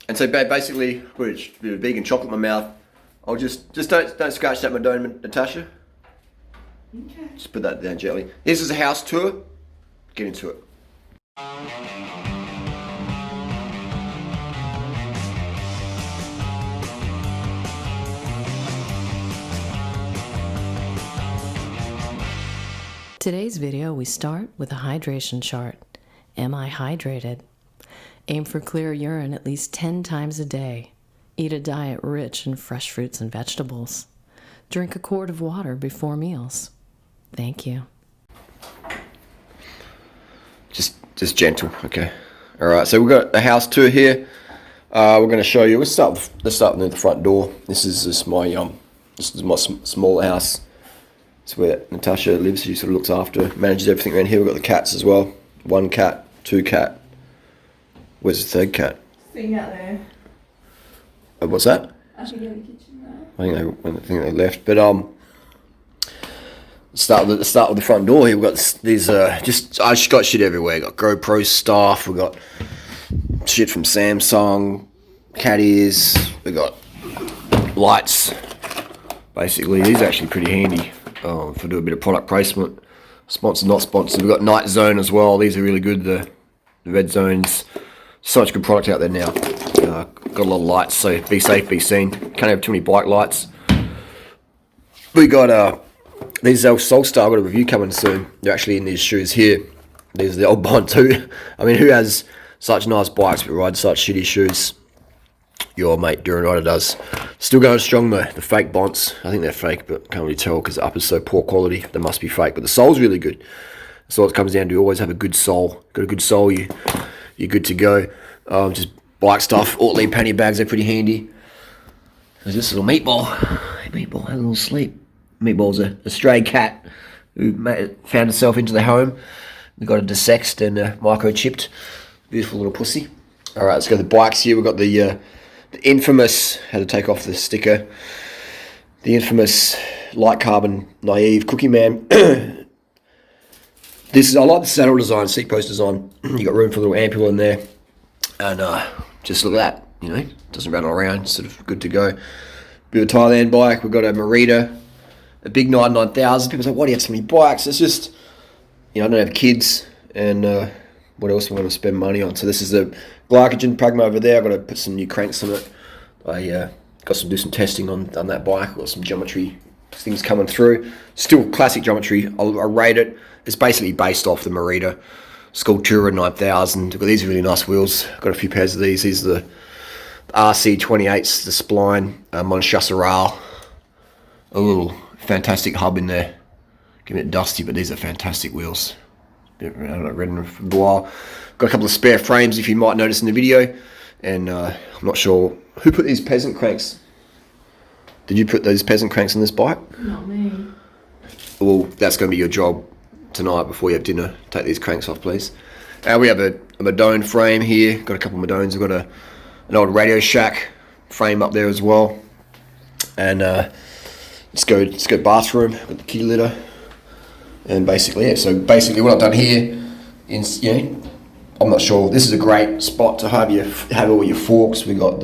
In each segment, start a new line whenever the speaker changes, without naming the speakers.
And so basically, put a bit of vegan chocolate in my mouth. I'll just don't scratch that Madone, Natasha.
Okay.
Just put that down gently. This is a house tour. Get into it.
Today's video, we start with a hydration chart. Am I hydrated? Aim for clear urine at least 10 times a day. Eat a diet rich in fresh fruits and vegetables. Drink a quart of water before meals. Thank you.
Just gentle, okay. All right, so we've got a house tour here. We're going to show you. Let's start with the front door. This is my smaller house. It's where Natasha lives. She sort of looks after, manages everything around here. We've got the cats as well. 1 cat, 2 cat. Where's the third cat?
Sitting out there.
What's that?
I should go to the kitchen now.
I think they left. But start with the front door here. We've got these I just got shit everywhere. Got GoPro stuff. We got shit from Samsung, cat ears. We got lights. Basically, these are actually pretty handy for doing a bit of product placement. Sponsored, not sponsored. We've got Night Zone as well. These are really good. The red zones. So much good product out there now. Got a lot of lights, so be safe, be seen. Can't have too many bike lights. We got these Solstar. I've got a review coming soon. They're actually in these shoes here. These are the old Bond 2. I mean, who has such nice bikes but rides such shitty shoes? Your mate durianrider does. Still going strong though. The fake Bonds. I think they're fake, but can't really tell because the upper's so poor quality. They must be fake, but the sole's really good. That's all it comes down to. You always have a good sole. Got a good sole, you're good to go. Just bike stuff. Ortlieb panty bags are pretty handy. There's this little meatball. Hey, meatball had a little sleep. Meatball's a stray cat who found herself into the home. We got it desexed and microchipped. Beautiful little pussy. All right, let's go to the bikes here. We've got the infamous, had to take off the sticker, the infamous light carbon naive Cookie Man. I like the saddle design, seat post design. You got room for a little ampule in there. And just look at that, doesn't rattle around, sort of good to go. Bit of a Thailand bike. We've got a Merida, a big 9000. People say, why do you have so many bikes? It's just, I don't have kids, and what else am I going to spend money on? So this is the glycogen Pragma over there. I've got to put some new cranks on it. I got to do some testing on that bike. I've got some geometry things coming through. Still classic geometry. I rate it. It's basically based off the Merida Sculptura 9000. I've got these really nice wheels. Got a few pairs of these. These are the RC28s, the spline, Monchasseral. A little fantastic hub in there. Getting a bit dusty, but these are fantastic wheels. I haven't ridden them for a while. Got a couple of spare frames, if you might notice in the video. And I'm not sure who put these peasant cranks. Did you put those peasant cranks on this bike?
Not me.
Well, that's going to be your job tonight before you have dinner. Take these cranks off, please. We have a Madone frame here. Got a couple of Madones. We've got an old Radio Shack frame up there as well. And let's go bathroom. Got the kitty litter. And basically, so basically what I've done here is, I'm not sure. This is a great spot to have all your forks. We've got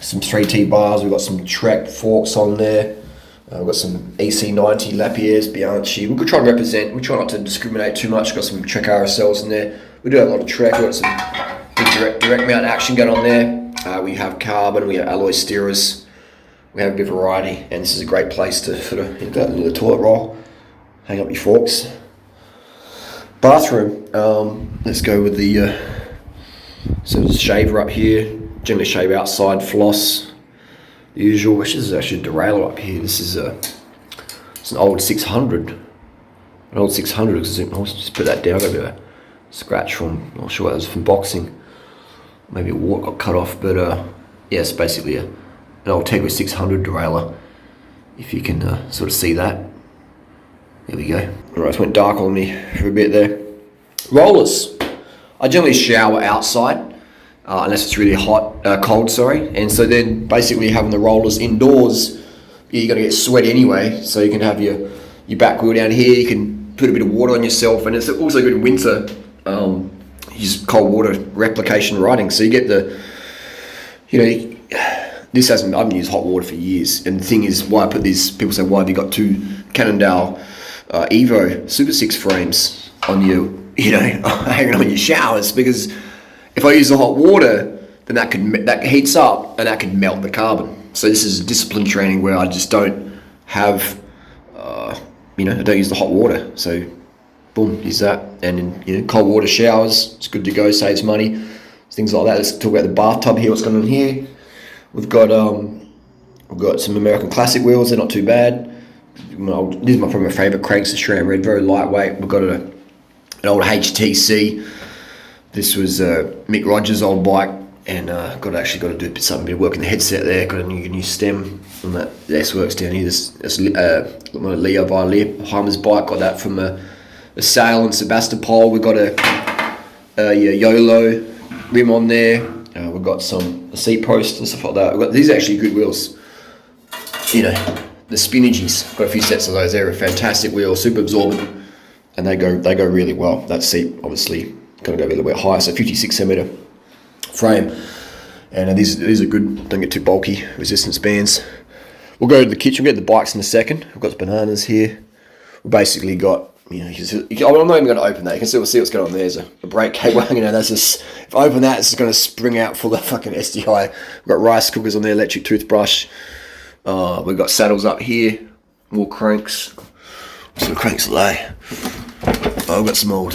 some 3T bars. We've got some Trek forks on there. We've got some EC90 Lapierre's, Bianchi. We could try and represent. We try not to discriminate too much. We've got some Trek RSLs in there. We do have a lot of Trek. We've got some big direct mount action going on there. We have carbon. We have alloy steerers. We have a bit of variety. And this is a great place to sort of get a little toilet roll. Hang up your forks. Bathroom. Let's go with the shaver up here. Generally shave outside, floss. The usual. Which is actually a derailleur up here. This is it's an old 600. An old 600. I'll just put that down. Got a bit of a scratch from. Not sure what that was from boxing. Maybe a wart got cut off. But yeah, it's basically an old Tegra 600 derailleur. If you can sort of see that. There we go. Alright, it went dark on me for a bit there. Rollers. I generally shower outside, unless it's really cold, and so then basically having the rollers indoors, you're going to get sweaty anyway, so you can have your your back wheel down here. You can put a bit of water on yourself, and it's also good in winter. use cold water replication riding. So you get the, this hasn't, I haven't used hot water for years. And the thing is, why I put these, people say, why have you got two Cannondale Evo Super 6 frames on you, hanging on your showers? Because if I use the hot water, then that heats up and that can melt the carbon. So this is discipline training where I just don't have, I don't use the hot water. So boom, use that. And in cold water showers, it's good to go, saves money, things like that. Let's talk about the bathtub here. What's going on here? We've got some American Classic wheels. They're not too bad. This is probably my favourite cranks, the SRAM Red, very lightweight. We've got an old HTC. This was Mick Rogers' old bike, and got to do a bit of work in the headset there. Got a new stem on that. The S-Works down here. This Leo Heimer's bike. Got that from a sale in Sebastopol. We've got a YOLO rim on there. We've got a seat post and stuff like that. These are actually good wheels. The Spinages. Got a few sets of those. They're a fantastic wheel, super absorbent, and they go really well. That seat obviously going to go a little bit higher, so 56 centimeter frame. And these are good. Don't get too bulky. Resistance bands. We'll go to the kitchen. We'll get the bikes in a second. We've got the bananas here. We basically got. I'm not even going to open that. You can still see what's going on there. There's a brake cable. That's just, if I open that, it's just going to spring out full of fucking SDI. We've got rice cookers on there, electric toothbrush. We've got saddles up here, more cranks. Some cranks are they? We've got some old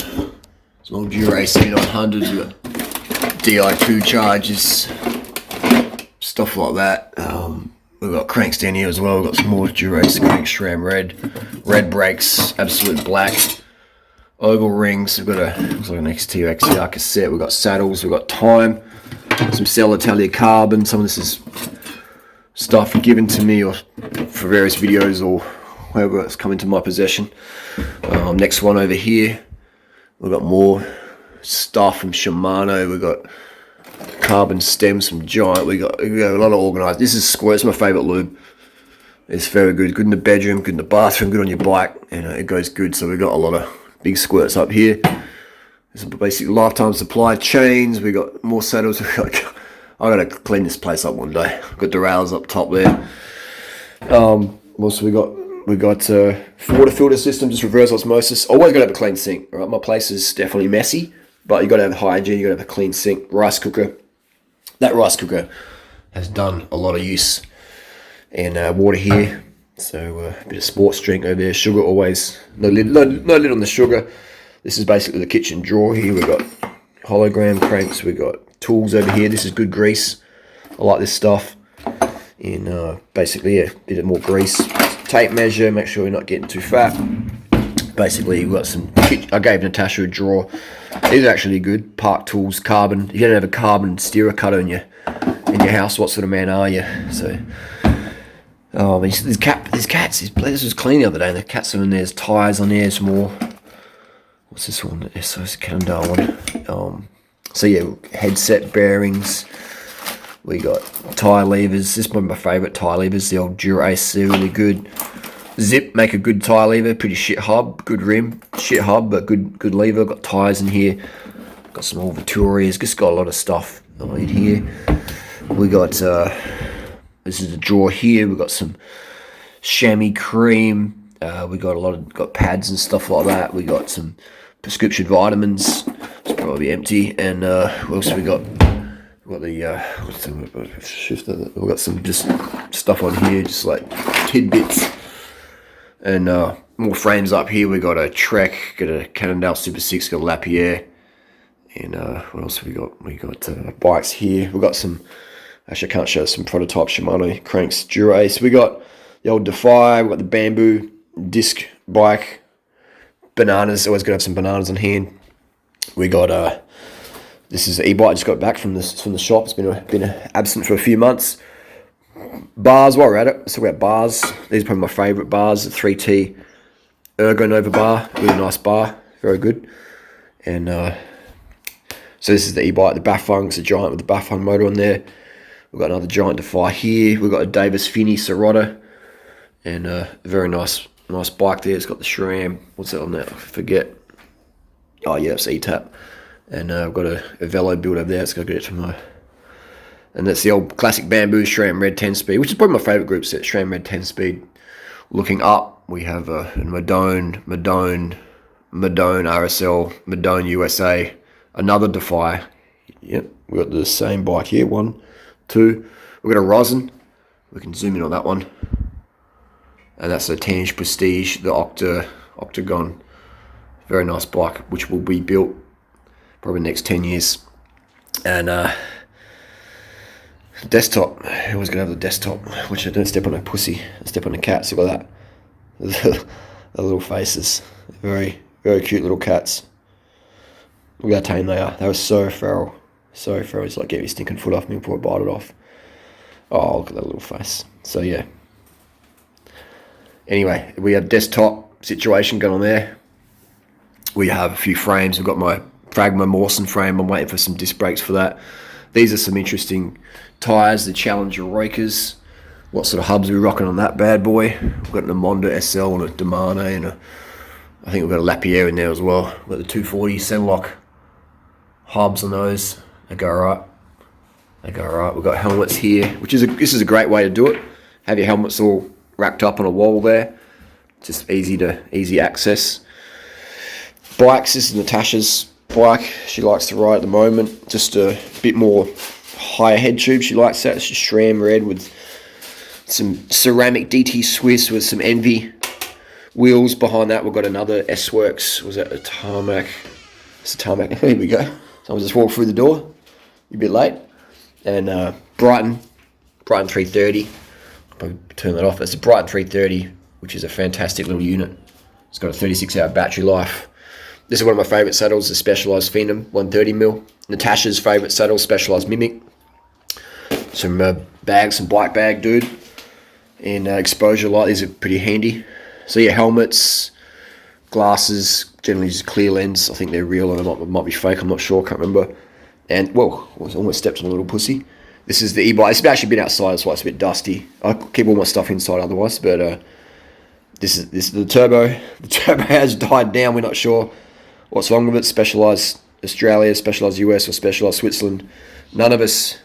Durace 900s. We've got Di2 chargers, stuff like that. We've got cranks down here as well. We've got some more Durace cranks, SRAM Red brakes, absolute black, oval rings. We've got looks like an XT XTR cassette. We've got saddles. We've got time, some Cell Italia carbon. Some of this is stuff given to me or for various videos or wherever it's come into my possession. Next one over here, we've got more stuff from Shimano. We've got carbon stems from Giant. We got a lot of organised. This is Squirt. It's my favourite lube. It's very good. Good in the bedroom, good in the bathroom, good on your bike, and it goes good. So we've got a lot of big squirts up here. There's a basic lifetime supply chains. We got more saddles. I got to clean this place up one day. I've got the rails up top there. Also we got water filter system, just reverse osmosis. Always got to have a clean sink. Right, my place is definitely messy, but you got to have hygiene. You got to have a clean sink. Rice cooker. That rice cooker has done a lot of use. And water here. So a bit of sports drink over there. Sugar always. No lid on the sugar. This is basically the kitchen drawer here. We've got hologram cranks. We've got tools over here. This is good grease. I like this stuff. And basically, a bit of more grease. Tape measure. Make sure you're not getting too fat. Basically, we've got some. I gave Natasha a drawer. These are actually good. Park tools, carbon. You don't have a carbon steerer cutter in your house. What sort of man are you? So. There's cats. This was clean the other day. The cats are in there. There's tyres on there. There's more. What's this one? It's a Cannondale one. So yeah, headset bearings. We got tyre levers. This is one of my favourite tyre levers. The old Durace. They're really good. Zip make a good tyre lever. Pretty shit hub. Good rim. Shit hub, but good lever. Got tyres in here. Got some old Vittorias. Just got a lot of stuff in here. We got. This is the drawer here. We've got some chamois cream. We got pads and stuff like that. We got some prescription vitamins. It's probably empty. And what else we got? We've got some just stuff on here, just like tidbits. And more frames up here. We got a Trek, got a Cannondale Super 6, got a Lapierre. And what else have we got? We got bikes here. We've got some. Actually, I can't show some prototype Shimano cranks Durace. We got the old Defy. We got the bamboo disc bike. Bananas. Always got to have some bananas on hand. We got this is the e-bike. Just got back from the shop. It's been absent for a few months. Bars. While we're at it, let's talk about bars. These are probably my favourite bars. The 3T Ergo Nova bar. Really nice bar. Very good. And so this is the e-bike. The Bafang. It's a Giant with the Bafang motor on there. We've got another Giant Defy here. We've got a Davis Finney Sirotto. And a very nice bike there. It's got the SRAM. What's that on that? I forget. Oh, yeah, it's E-Tap. And I've got a velo build over there. Let's go get it from my... And that's the old classic bamboo SRAM Red 10-speed, which is probably my favourite group set, SRAM Red 10-speed. Looking up, we have a Madone RSL, Madone USA, another Defy. Yep, we've got the same bike here, 1, 2. We've got a Rosin. We can zoom in on that one. And that's a Tange Prestige, the Octagon. Very nice bike, which will be built probably next 10 years. And desktop, who's going to have the desktop? Which I don't step on a pussy, I step on a cat. See what that? The little faces. Very, very cute little cats. Look how tame they are. They were so feral. So feral. It's like, get your stinking foot off me before I bite it off. Oh, look at that little face. So yeah. Anyway, we have desktop situation going on there. We have a few frames. We've got my Fragma Mawson frame. I'm waiting for some disc brakes for that. These are some interesting tyres, the Challenger Roikers. What sort of hubs are we rocking on that bad boy? We've got an Amonda SL and a Damane, and I think we've got a Lapierre in there as well. We've got the 240 Senlock hubs on those. They go alright. They go alright. We've got helmets here, which is this is a great way to do it. Have your helmets all racked up on a wall there. Just easy access. Bikes, this is Natasha's bike. She likes to ride at the moment. Just a bit more higher head tube. She likes that. It's just SRAM red with some ceramic DT Swiss with some Envy wheels behind that. We've got another S-Works. Was that a Tarmac? It's a Tarmac. Here we go. Someone just walked through the door. You're a bit late. And Brighton 330. I'll probably turn that off. It's a Brighton 330, which is a fantastic little unit. It's got a 36-hour battery life. This is one of my favourite saddles, the Specialized Phenom 130mm. Natasha's favourite saddle, Specialized Mimic. Some bags, some bike bag, dude. And exposure light, these are pretty handy. So yeah, helmets, glasses, generally just clear lens. I think they're real and it might be fake, I'm not sure, can't remember. And, well, I almost stepped on a little pussy. This is the e-bike. It's actually been outside, that's why it's a bit dusty. I keep all my stuff inside otherwise, but this is the turbo. The turbo has died down, we're not sure what's wrong with it. Specialized Australia, Specialized US, or Specialized Switzerland. None of us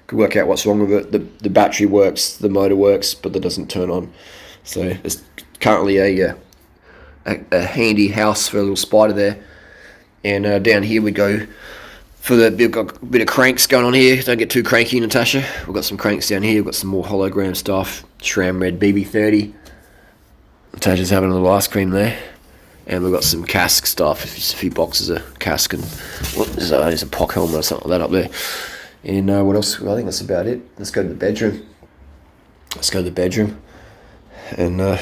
could work out what's wrong with it. The battery works, the motor works, but that doesn't turn on. So there's currently a handy house for a little spider there. And down here we go for we've got a bit of cranks going on here. Don't get too cranky, Natasha. We've got some cranks down here. We've got some more hologram stuff. SRAM Red BB30. Natasha's having a little ice cream there. And we've got some cask stuff. Just a few boxes of cask and there's a POC helmet or something like that up there. And what else? Well, I think that's about it. Let's go to the bedroom. And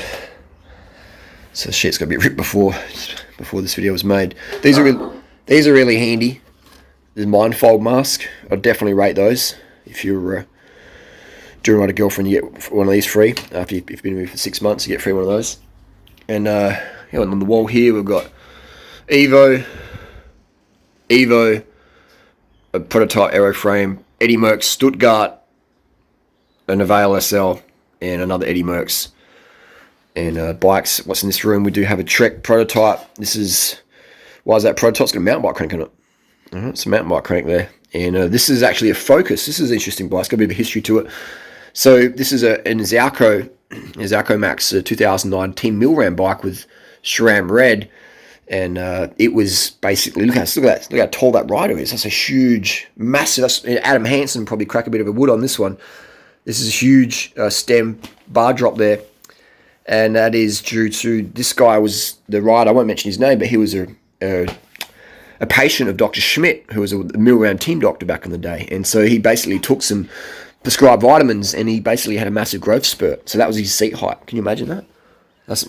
so shit's got to be ripped before this video was made. These are really handy. The Mindfold mask. I'd definitely rate those. If you're doing right a girlfriend, you get one of these free. After you've been with me for 6 months, you get free one of those. And on the wall here we've got Evo, a prototype aeroframe, Eddie Merckx Stuttgart, a Navail SL, and another Eddie Merckx. And bikes, what's in this room? We do have a Trek prototype. Why is that prototype? It's got a mountain bike crank on it. It's a mountain bike crank there. And this is actually a Focus. This is an interesting bike. It's got a bit of a history to it. So this is an Zalco Max 2009 Team Milram bike with SRAM Red. And it was basically, look how tall that rider is. That's a huge, massive, Adam Hansen probably crack a bit of a wood on this one. This is a huge stem bar drop there. And that is due to, this guy was the rider, I won't mention his name, but he was a patient of Dr. Schmidt, who was a Milram team doctor back in the day. And so he basically took some prescribed vitamins and he basically had a massive growth spurt. So that was his seat height. Can you imagine that? That's,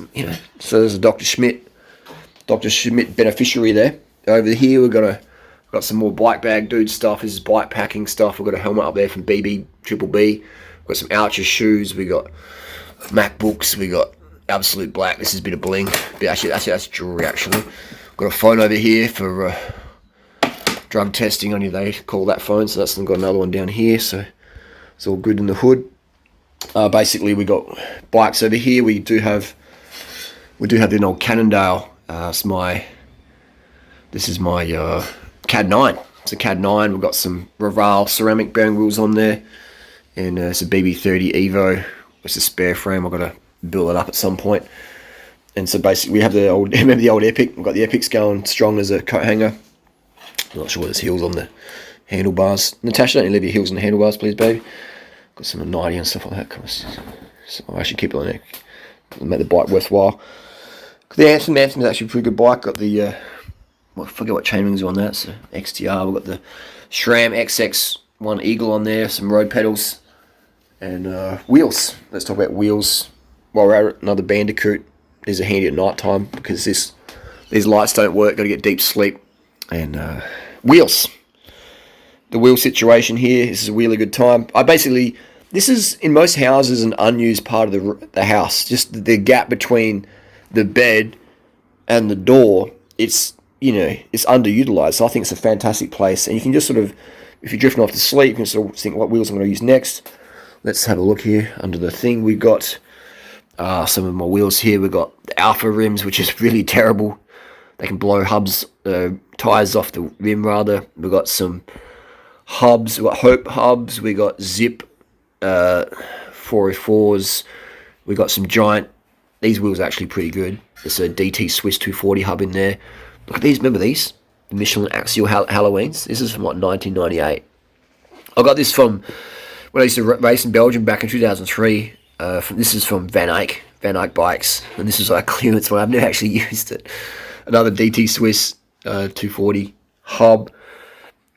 so there's a Dr. Schmidt beneficiary there. Over here we've got some more bike bag dude stuff. This is bike packing stuff. We've got a helmet up there from BB Triple B. We've got some Oucher shoes. We got MacBooks. We got Absolute Black. This is a bit of bling. Actually, that's jewelry. Actually, got a phone over here for drug testing. Only they call that phone. So that's got another one down here. So it's all good in the hood. Basically, we got bikes over here. We do have the old Cannondale. This is my CAD 9. It's a CAD 9. We've got some Rival ceramic bearing wheels on there, and it's a BB30 Evo. It's a spare frame. I've got to build it up at some point. And so basically, we have the old, remember the old Epic? We've got the Epics going strong as a coat hanger. I'm not sure there's heels on the handlebars. Natasha, don't you leave your heels on the handlebars, please, baby. Got some 90 and stuff like that. So I'll actually keep it on there. Make the bike worthwhile. The Anthem is actually a pretty good bike. Got the, I forget what chain rings are on that. So XTR. We've got the SRAM XX1 Eagle on there. Some road pedals. And wheels. Let's talk about wheels. While we're at it, another Bandicoot. These are handy at night time because these lights don't work. Got to get deep sleep. And wheels. The wheel situation here. This is a really good time. This is in most houses an unused part of the house. Just the gap between the bed and the door. It's underutilized. So I think it's a fantastic place. And you can just sort of, if you're drifting off to sleep, you can sort of think what wheels I'm going to use next. Let's have a look here under the thing. We got some of my wheels here. We've got the Alpha rims, which is really terrible. They can blow tires off the rim rather. We've got some hubs. We've got Hope hubs. We got Zip 404s. We got some giant. These wheels are actually pretty good. There's a DT Swiss 240 hub in there. Look at these. Remember these? The Michelin Axial Halloweens. This is from like 1998. I got this from when I used to race in Belgium back in 2003. This is from Van Eyck bikes, and this is like a clearance one. I've never actually used it. Another DT Swiss 240 hub.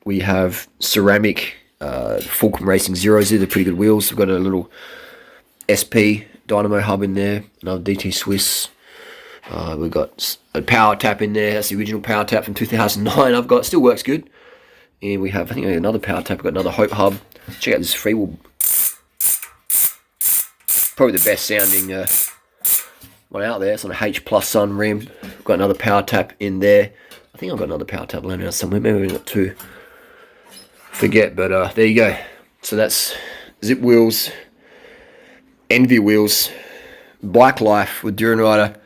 We have ceramic Fulcrum Racing Zeros. These are pretty good wheels. We've got a little SP Dynamo hub in there. Another DT Swiss. We've got a power tap in there. That's the original power tap from 2009. I've got. Still works good. And we have, I think, another power tap. We've got another Hope hub. Check out this freewheel. Probably the best sounding one out there. It's on a H Plus Sun rim. We've got another power tap in there. I think I've got another power tap laying around somewhere. Maybe we've got two. Forget, but there you go. So that's Zip wheels, Envy wheels, bike life with durianrider.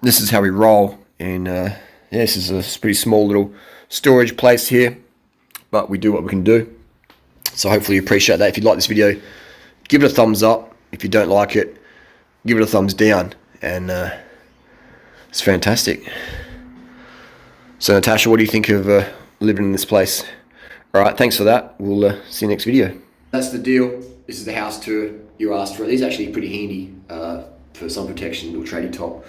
This is how we roll. And yeah, this is a pretty small little storage place here, but we do what we can do. So hopefully you appreciate that. If you like this video, give it a thumbs up. If you don't like it, give it a thumbs down. And it's fantastic. So Natasha, what do you think of living in this place? Alright, thanks for that. We'll see you next video. That's the deal. This is the house tour you asked for. These are actually pretty handy for sun protection, little tradie top.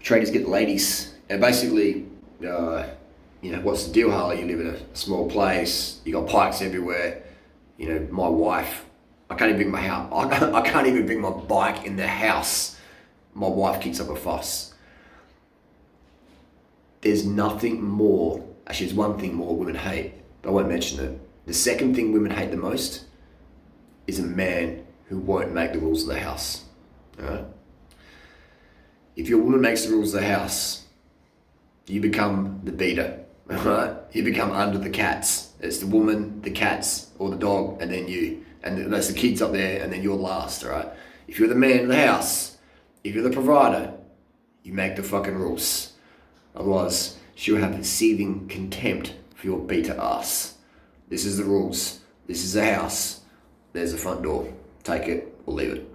Tradies get the ladies. And basically, what's the deal, Harley? You live in a small place, you got pikes everywhere. My wife, I can't even bring my house. I can't even bring my bike in the house. My wife kicks up a fuss. There's nothing more. Actually, there's one thing more women hate, but I won't mention it. The second thing women hate the most is a man who won't make the rules of the house. Alright? If your woman makes the rules of the house, you become the beater. Alright? You become under the cats. It's the woman, the cats, or the dog, and then you. And that's the kids up there, and then you're last, alright? If you're the man of the house, if you're the provider, you make the fucking rules. Otherwise, she'll have a seething contempt for your beta ass. This is the rules. This is the house. There's the front door. Take it or leave it.